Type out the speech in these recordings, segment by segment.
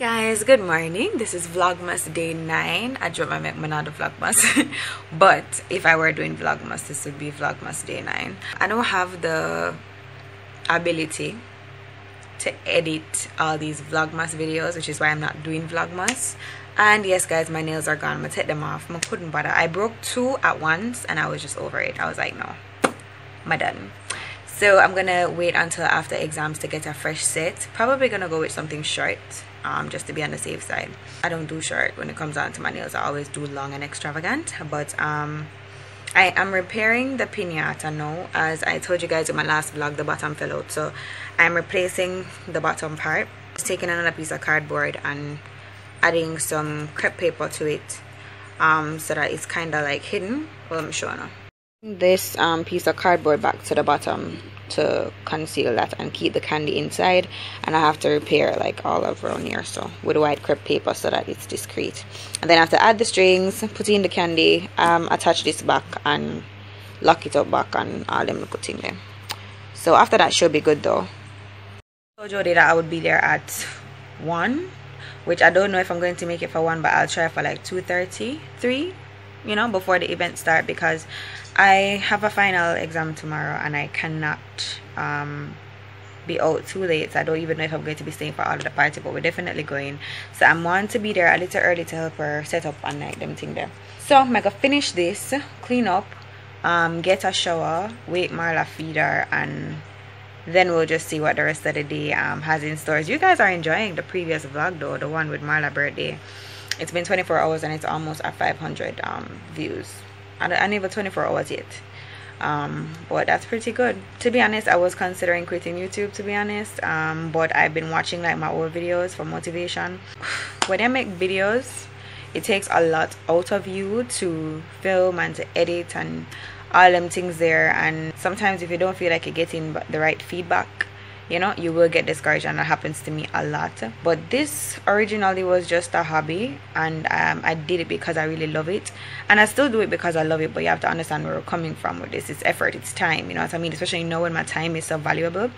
Guys, good morning. This is Vlogmas day 9. I dropped my another Vlogmas but if I were doing Vlogmas, this would be Vlogmas day 9. I don't have the ability to edit all these Vlogmas videos, which is why I'm not doing Vlogmas. And yes guys, my nails are gone. I'm gonna take them off. I couldn't bother. I broke 2 at once and I was just over it. I was like, no, I'm done. So I'm gonna wait until after exams to get a fresh set. Probably gonna go with something short, just to be on the safe side. I don't do short when it comes down to my nails. I always do long and extravagant. But I am repairing the piñata now. As I told you guys in my last vlog, the bottom fell out, so I'm replacing the bottom part. Just taking another piece of cardboard and adding some crepe paper to it, so that it's kind of like hidden. Well, I'm showing you this piece of cardboard back to the bottom to conceal that and keep the candy inside, and I have to repair like all around here, so with white crepe paper so that it's discreet. And then I have to add the strings, put in the candy, attach this back and lock it up back and all them little thing there. So after that should be good though. I told you that I would be there at 1, which I don't know if I'm going to make it for 1, but I'll try for like 2:30, 3, you know, before the event start, because I have a final exam tomorrow and I cannot be out too late. So I don't even know if I'm going to be staying for all of the party, but we're definitely going. So I'm wanting to be there a little early to help her set up and like them thing there. So I'm gonna finish this, clean up, get a shower, wait Marla feed her, and then we'll just see what the rest of the day has in stores. You guys are enjoying the previous vlog though, the one with Marla's birthday. It's been 24 hours and it's almost at 500 views. I never 24 hours yet, but that's pretty good. To be honest, I was considering quitting YouTube, to be honest, but I've been watching like my old videos for motivation. When I make videos, it takes a lot out of you to film and to edit and all them things there, and sometimes if you don't feel like you're getting the right feedback, you know, you will get discouraged, and that happens to me a lot. But this originally was just a hobby, and I did it because I really love it, and I still do it because I love it. But you have to understand where we're coming from with this. It's effort, it's time, you know what I mean? Especially now when my time is so valuable.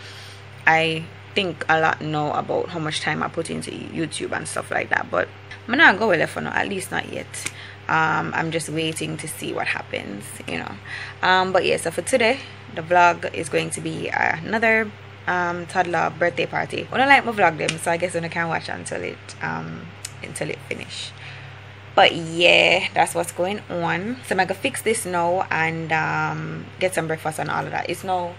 I think a lot now about how much time I put into YouTube and stuff like that, but I'm not go with it for now, at least not yet. I'm just waiting to see what happens, you know. But yeah, so for today the vlog is going to be another toddler birthday party. I don't like my vlog them, so I guess I can watch until it finish. But yeah, that's what's going on. So I'm gonna fix this now and get some breakfast and all of that. It's now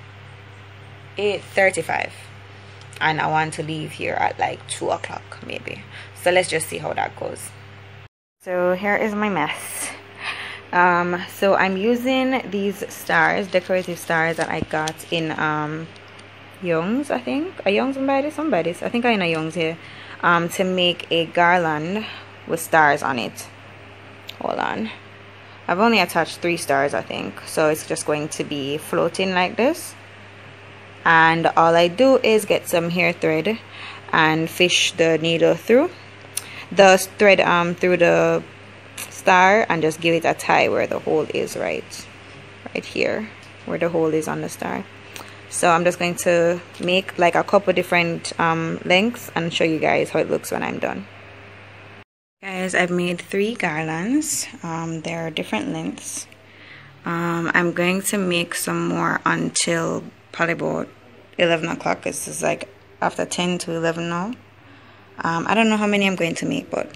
8:35 and I want to leave here at like 2 o'clock maybe. So let's just see how that goes. So here is my mess. So I'm using these stars, decorative stars that I got in Young's, I think. A Young's somebody's. I think I in a Young's here. To make a garland with stars on it. Hold on. I've only attached 3 stars, I think. So it's just going to be floating like this. And all I do is get some hair thread and fish the needle through the thread through the star and just give it a tie where the hole is, right here where the hole is on the star. So I'm just going to make like a couple different lengths and show you guys how it looks when I'm done. Guys, I've made 3 garlands. They're different lengths. I'm going to make some more until probably about 11 o'clock. This is like after 10 to 11 now. I don't know how many I'm going to make, but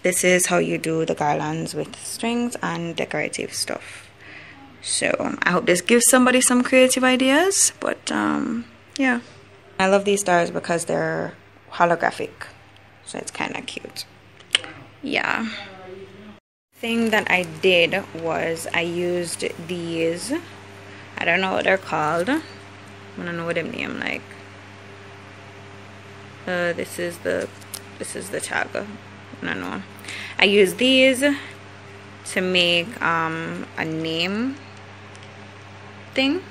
this is how you do the garlands with strings and decorative stuff. So I hope this gives somebody some creative ideas. But yeah, I love these stars because they're holographic, so it's kind of cute. Yeah, thing that I did was I used these, I don't know what they're called, I don't know what them name like. This is the tag. I don't know. I use these to make a name thing.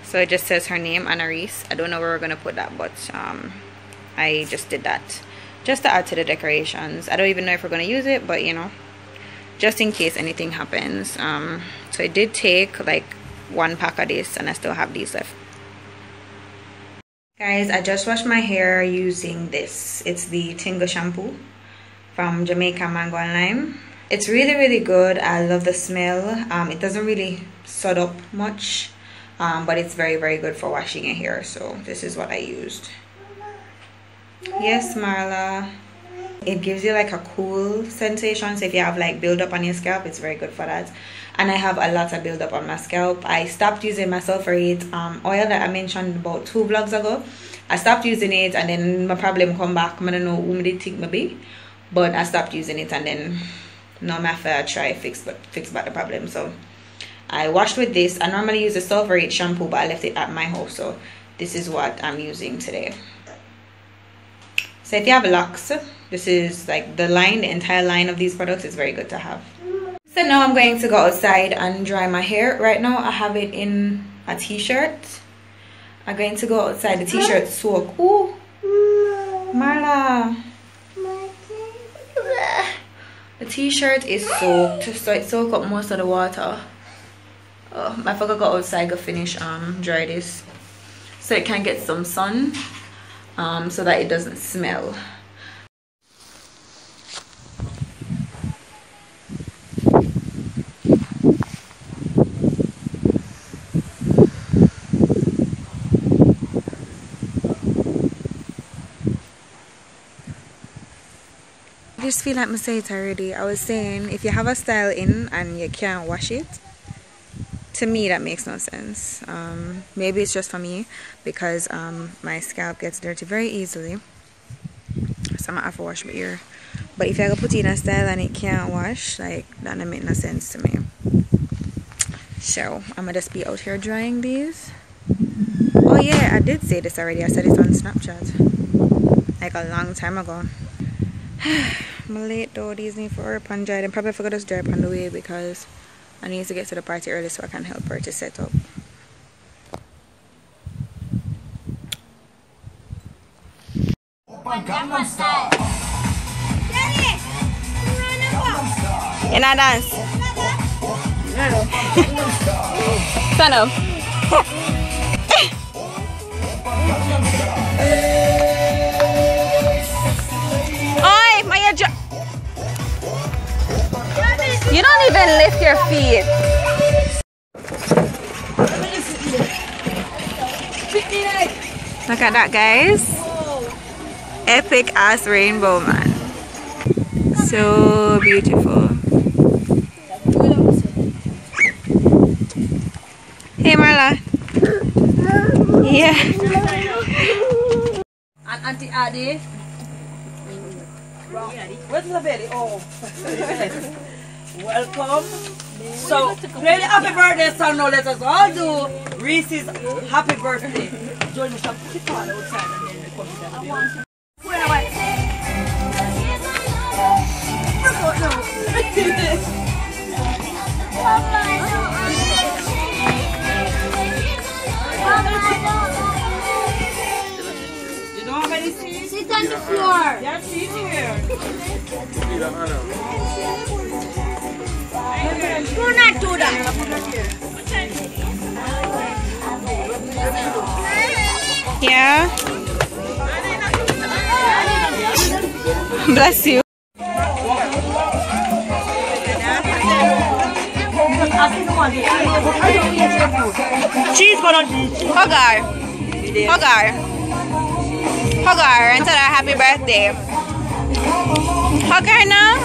So it just says her name, Anna-Reece. I don't know where we're gonna put that, but I just did that just to add to the decorations. I don't even know if we're gonna use it, but you know, just in case anything happens. So it did take like 1 pack of this, and I still have these left. Guys, I just washed my hair using this. It's the Tingle shampoo from Jamaica Mango and Lime. It's really good. I love the smell. It doesn't really soak up much, but it's very good for washing your hair. So this is what I used. Yes, Marla. It gives you like a cool sensation, so if you have like buildup on your scalp, it's very good for that. And I have a lot of buildup on my scalp. I stopped using my sulfurate oil that I mentioned about 2 vlogs ago. I stopped using it, and then my problem come back. I don't know who did think maybe, but I stopped using it, and then now I have to try fix back the problem. So I washed with this. I normally use a sulfurate shampoo, but I left it at my house, so this is what I'm using today. So if you have locks, this is like the entire line of these products is very good to have. So now I'm going to go outside and dry my hair. Right now I have it in a t-shirt. I'm going to go outside. The t-shirt soak. Ooh, Marla. The t-shirt is soaked, so it soaks up most of the water. Oh, I forgot to go outside to finish dry this, so it can get some sun. So that it doesn't smell. I just feel like I said it already. I was saying if you have a style in and you can't wash it, to me that makes no sense. Maybe it's just for me because my scalp gets dirty very easily, so I'm gonna have to wash my ear. But if I go put in a style and it can't wash, like that doesn't make no sense to me. So I'm gonna just be out here drying these. Oh yeah, I did say this already. I said it on Snapchat like a long time ago. I'm late though. These need for up and dry. And probably forgot to dry up on the way because I need to get to the party early so I can help her to set up. In a dance. Stand up. Oi, my you don't even lift your feet. Look at that, guys. Epic ass rainbow, man. So beautiful. Hey, Marla. Yeah. And Auntie Addie. Where's the belly? Oh. Welcome. So, play the happy birthday song now. Let us all do Reese's happy birthday. Join the shop, put it on outside and then we come to the building. You don't have any seats? Sit on the floor. There's seats here. Do not do that. Yeah. Bless you. Cheese, but on Hug her. Hug her. Hug her and tell her happy birthday. Hug her now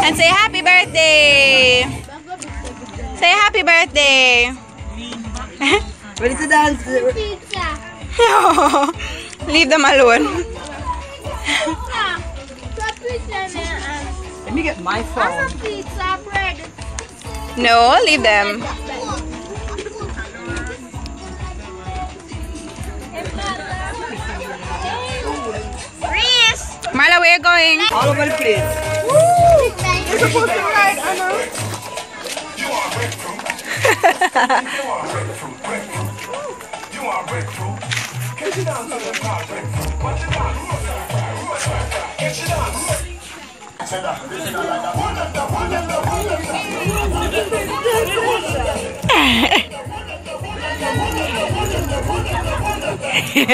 and say happy birthday. Say happy birthday. ready to dance? Pizza. Leave them alone. Let me get my phone. Pizza bread. No, leave them. Reese. Marla, where you going? All over the place. You're supposed to ride, Anna. Eat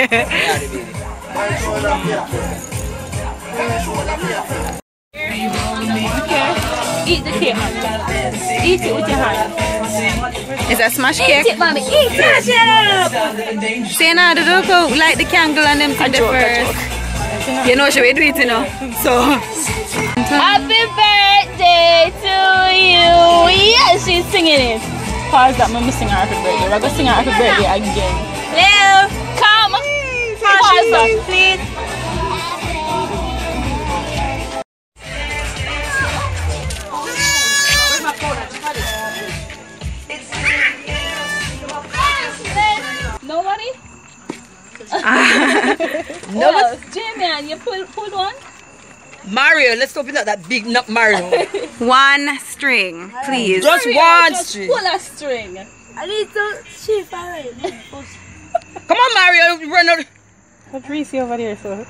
the cake. Eat it with your hand. Is that smash cake? Eat it, mommy. Eat it. Say now, the local light the candle and them to the first. You know, she will do it, you know. So. Happy birthday to you. Yes, she's singing it. Pause that, I'm singing happy birthday. We're going to sing happy birthday again. Lil, come. Pause that, please. Nobody? No, Well, Jamie, you pulled one? Mario, let's open up that big nut Mario. One string, please. Just Mario, one just string. pull a string. I need to shift already. Come on, Mario, run out. But Reese over there, so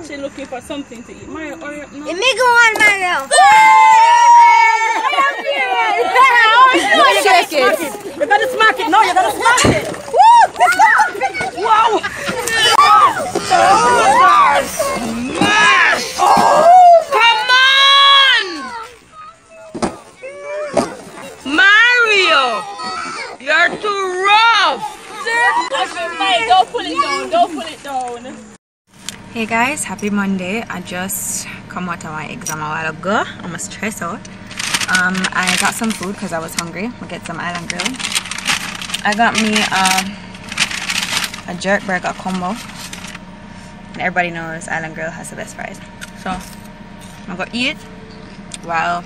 she's looking for something to eat. Mario, hurry up now. Let me go on, Mario. Shake it. You gotta smack it. No, you gotta smack it. Wow. Smash. Come on. Mario, you're too rough. Don't pull it down. Don't pull it down. Hey guys, happy Monday. I just come out of my exam a while ago. I'm stressed out. I got some food because I was hungry. We'll get some island grill. I got me a jerk burger combo. And everybody knows island grill has the best fries. So I'm gonna eat while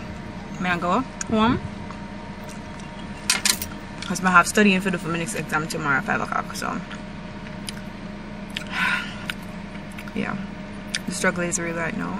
I go home. Because I have studying for my next exam tomorrow at 5 o'clock. So yeah, the struggle is real right now.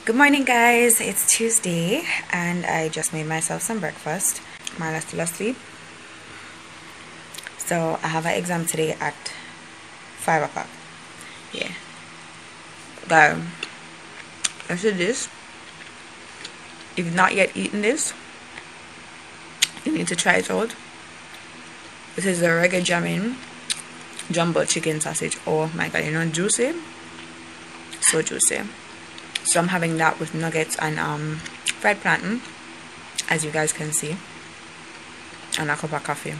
Good morning guys, it's Tuesday and I just made myself some breakfast. Marla's still asleep. So I have an exam today at 5 o'clock. Yeah. Guys, after this, if you've not yet eaten this, you need to try it out. This is the reggae jamming jumbo chicken sausage. Oh my god, you know, juicy. So juicy. So I'm having that with nuggets and fried plantain, as you guys can see, and a cup of coffee.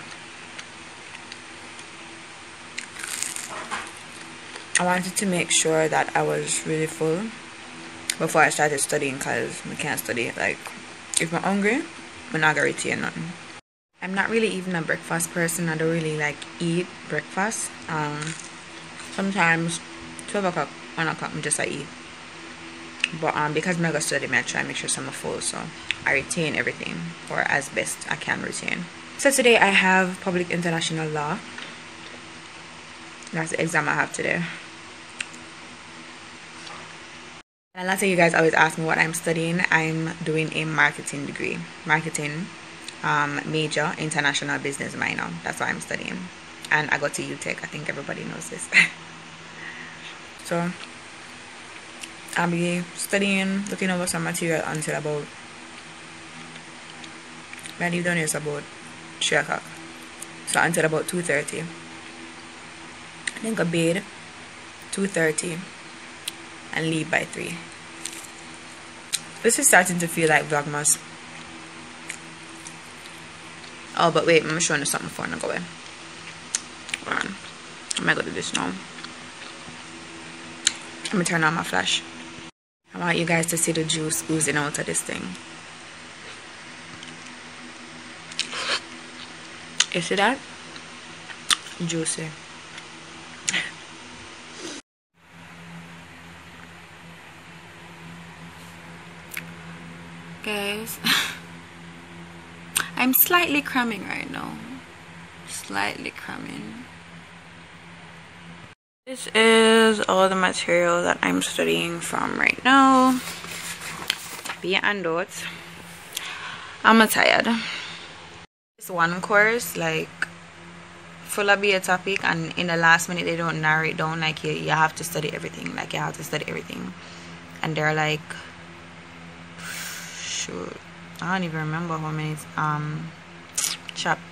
I wanted to make sure that I was really full before I started studying, because I can't study. Like, if I'm hungry, I'm not gonna retain nothing. I'm not really even a breakfast person. I don't really like eat breakfast. Sometimes 12 o'clock, 1 o'clock, I'm just eat. But because I'm gonna study, I try to make sure I'm full, so I retain everything, or as best I can retain. So today I have public international law. That's the exam I have today. And a lot of you guys always ask me what I'm studying. I'm doing a marketing degree, marketing major, international business minor. That's what I'm studying, and I go to UTech. I think everybody knows this. So I'll be studying, looking over some material until about, I leave down here about 3 o'clock. So until about 2:30. I think I bed 2:30 and leave by 3. This is starting to feel like Vlogmas. Oh, but wait, I'm showing you something before I go away. Hold on. I'm gonna go do this now. Let me turn on my flash. I I want you guys to see the juice oozing out of this thing. You see that? Juicy. Guys, I'm slightly cramming right now. Slightly cramming. This is all the material that I'm studying from right now. Be and notes. I'm tired. It's one course, like full of be a topic, and in the last minute they don't narrow it down. Like you have to study everything. Like you have to study everything, and they're like, shoot, I don't even remember how many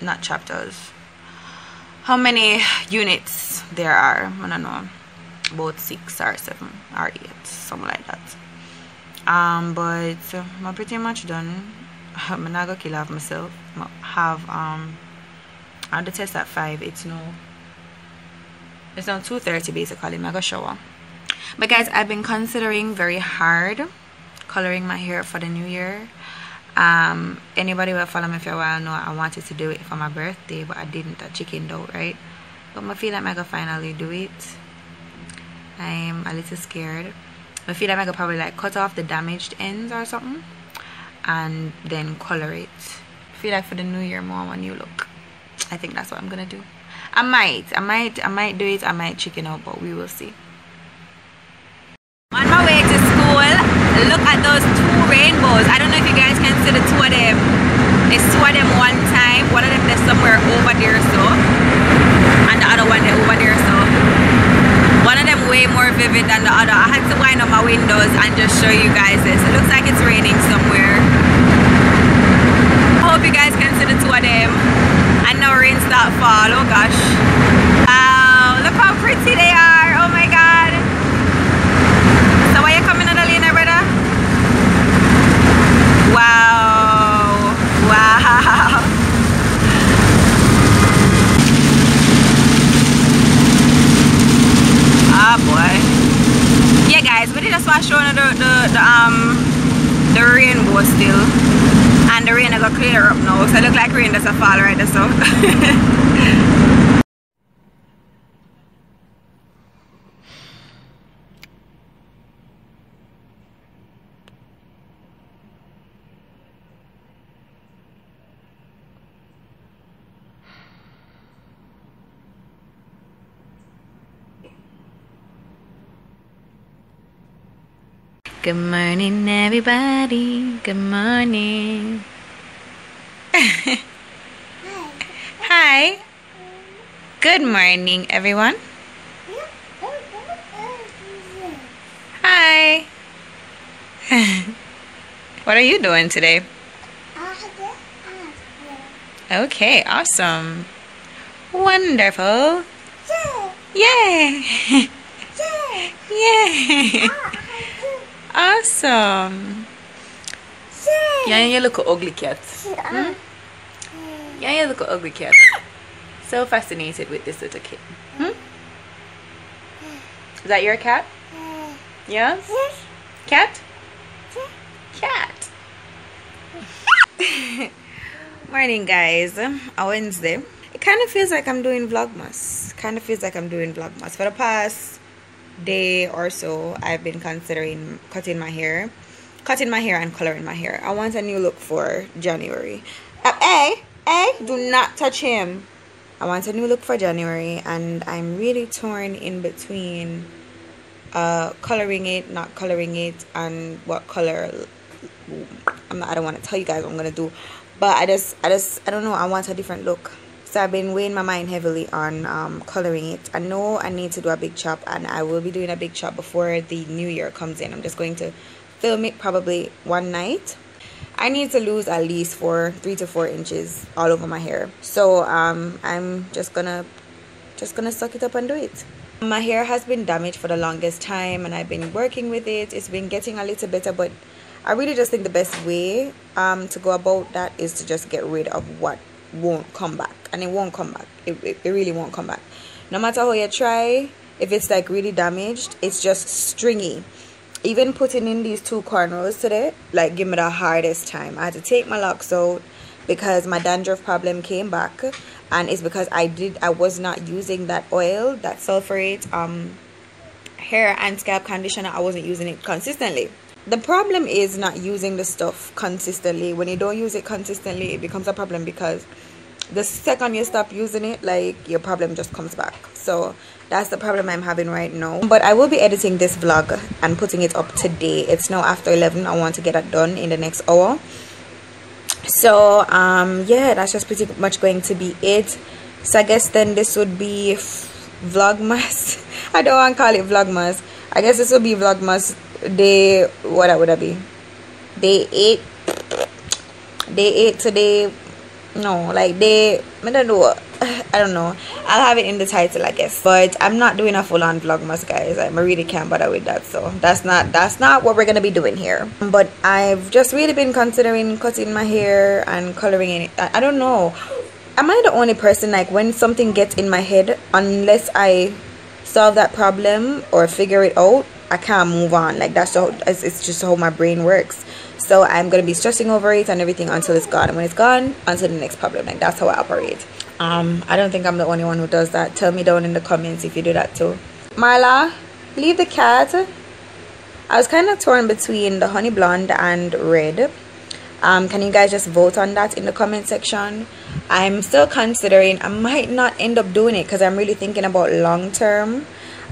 not chapters. How many units there are? I don't know, about 6 or 7 or 8, something like that. But I'm pretty much done. I'm not gonna kill off myself. I have the test at 5. It's now 2:30 basically. I'm gonna shower. But guys, I've been considering very hard coloring my hair for the new year. Anybody will follow me for a while know I wanted to do it for my birthday, but I didn't. I chickened out, right? But I feel like I can finally do it. I'm a little scared. I feel like I could probably like cut off the damaged ends or something and then color it. I feel like for the new year more a new look. I think that's what I'm gonna do. I might do it. I might chicken out, but we will see. On my way to school, look at those 2 rainbows. I don't know if you guys can see the 2 of them. It's 2 of them one time. One of them is somewhere over there so, and the other one is over there so. One of them way more vivid than the other. I had to wind up my windows and just show you guys this. It looks like it's raining somewhere. I hope you guys can see the 2 of them. And now rain start fall. Oh gosh. Wow, look how pretty they are. Oh my god. So why you coming on the lane, brother? Wow. Wow. Ah boy. Yeah guys, but they just was showing the rainbow still. And the rain is gonna clear up now. So it look like rain does a fall right there so. Good morning, everybody. Good morning. Hi. Good morning, everyone. Hi. What are you doing today? Okay, awesome. Wonderful. Yay. Yay. Awesome. Yeah, you look an ugly cat. Hmm? Yeah, you look an ugly cat. So fascinated with this little kid. Hmm? Is that your cat? Yes? Cat? Cat. Morning guys. A Wednesday. It kind of feels like I'm doing Vlogmas. For the past day or so, I've been considering cutting my hair and coloring my hair. I want a new look for January. Hey, do not touch him. I want a new look for January, and I'm really torn in between coloring it, not coloring it, and what color. I don't want to tell you guys what I'm gonna do, but I don't know. I want a different look. So I've been weighing my mind heavily on coloring it. I know I need to do a big chop, and I will be doing a big chop before the new year comes in. I'm just going to film it probably one night. I need to lose at least 3 to 4 inches all over my hair. So I'm just gonna suck it up and do it. My hair has been damaged for the longest time, and I've been working with it. It's been getting a little better, but I really just think the best way to go about that is to just get rid of what won't come back. And it won't come back. It really won't come back. No matter how you try, if it's like really damaged, it's just stringy. even putting in these 2 cornrows today, like, give me the hardest time. I had to take my locks out because my dandruff problem came back, and it's because I was not using that oil, that sulfurate hair and scalp conditioner. I wasn't using it consistently. The problem is not using the stuff consistently. When you don't use it consistently, it becomes a problem, because the second you stop using it, like, your problem just comes back. So that's the problem I'm having right now. But I will be editing this vlog and putting it up today. It's now after 11. I want to get it done in the next hour. So yeah, that's just pretty much going to be it. So I guess then this would be vlogmas. I don't want to call it vlogmas. I guess this will be vlogmas day, what would that be, day 8 today. No, like I don't know. I'll have it in the title, I guess. But I'm not doing a full-on vlogmas, guys. I really can't bother with that. So that's not what we're gonna be doing here. But I've just really been considering cutting my hair and coloring it. I don't know. Am I the only person, like, when something gets in my head, unless I solve that problem or figure it out, I can't move on. Like, that's how, it's just how my brain works. So I'm gonna be stressing over it and everything until it's gone, and when it's gone, until the next problem. Like, that's how I operate. I don't think I'm the only one who does that. Tell me down in the comments if you do that too. Marla, leave the cat. I was kind of torn between the honey blonde and red. Can you guys just vote on that in the comment section? I'm still considering. I might not end up doing it because I'm really thinking about long term.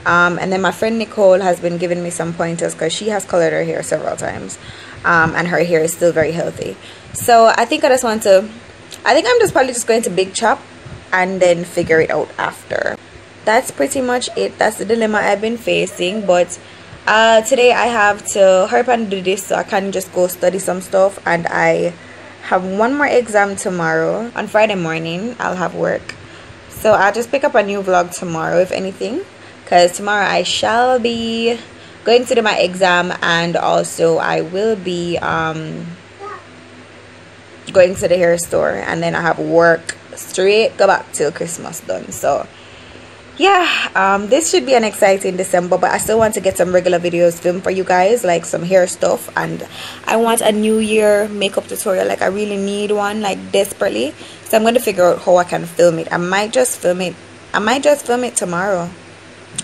And then my friend Nicole has been giving me some pointers because she has colored her hair several times, and her hair is still very healthy. So I think I'm just probably just going to big chop and then figure it out after. That's pretty much it. That's the dilemma I've been facing. But today I have to hurry up and do this so I can just go study some stuff, and I have one more exam tomorrow. On Friday morning I'll have work, so I'll just pick up a new vlog tomorrow, if anything, because tomorrow I shall be going to do my exam, and also I will be going to the hair store, and then I have work straight go back till Christmas done. So yeah, this should be an exciting December, but I still want to get some regular videos filmed for you guys, like some hair stuff, and I want a new year makeup tutorial. Like, I really need one, like, desperately. So I'm going to figure out how I can film it. I might just film it tomorrow.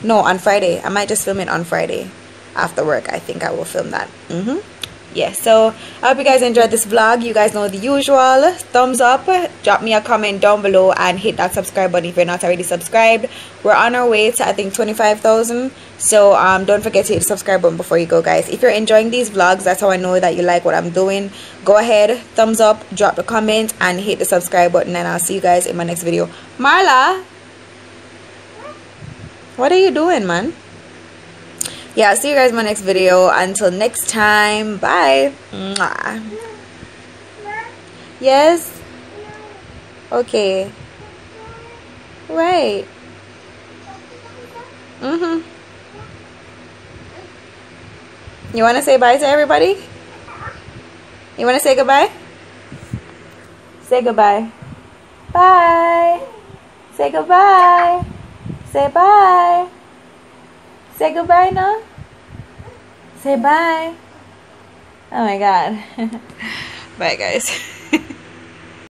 No, on Friday. I might just film it on Friday after work. I think I will film that. Yeah, so I hope you guys enjoyed this vlog. You guys know the usual. Thumbs up, drop me a comment down below, and hit that subscribe button if you're not already subscribed. We're on our way to, I think, 25,000. So don't forget to hit the subscribe button before you go, guys. If you're enjoying these vlogs, that's how I know that you like what I'm doing. Go ahead, thumbs up, drop the comment, and hit the subscribe button, and I'll see you guys in my next video. Marla, what are you doing, man? Yeah, I'll see you guys in my next video. Until next time, bye. Mwah. Yes? Okay. Right. You want to say bye to everybody? You want to say goodbye? Say goodbye. Bye. Say goodbye. Say bye. Say goodbye now. Say bye. Oh my god. Bye, guys.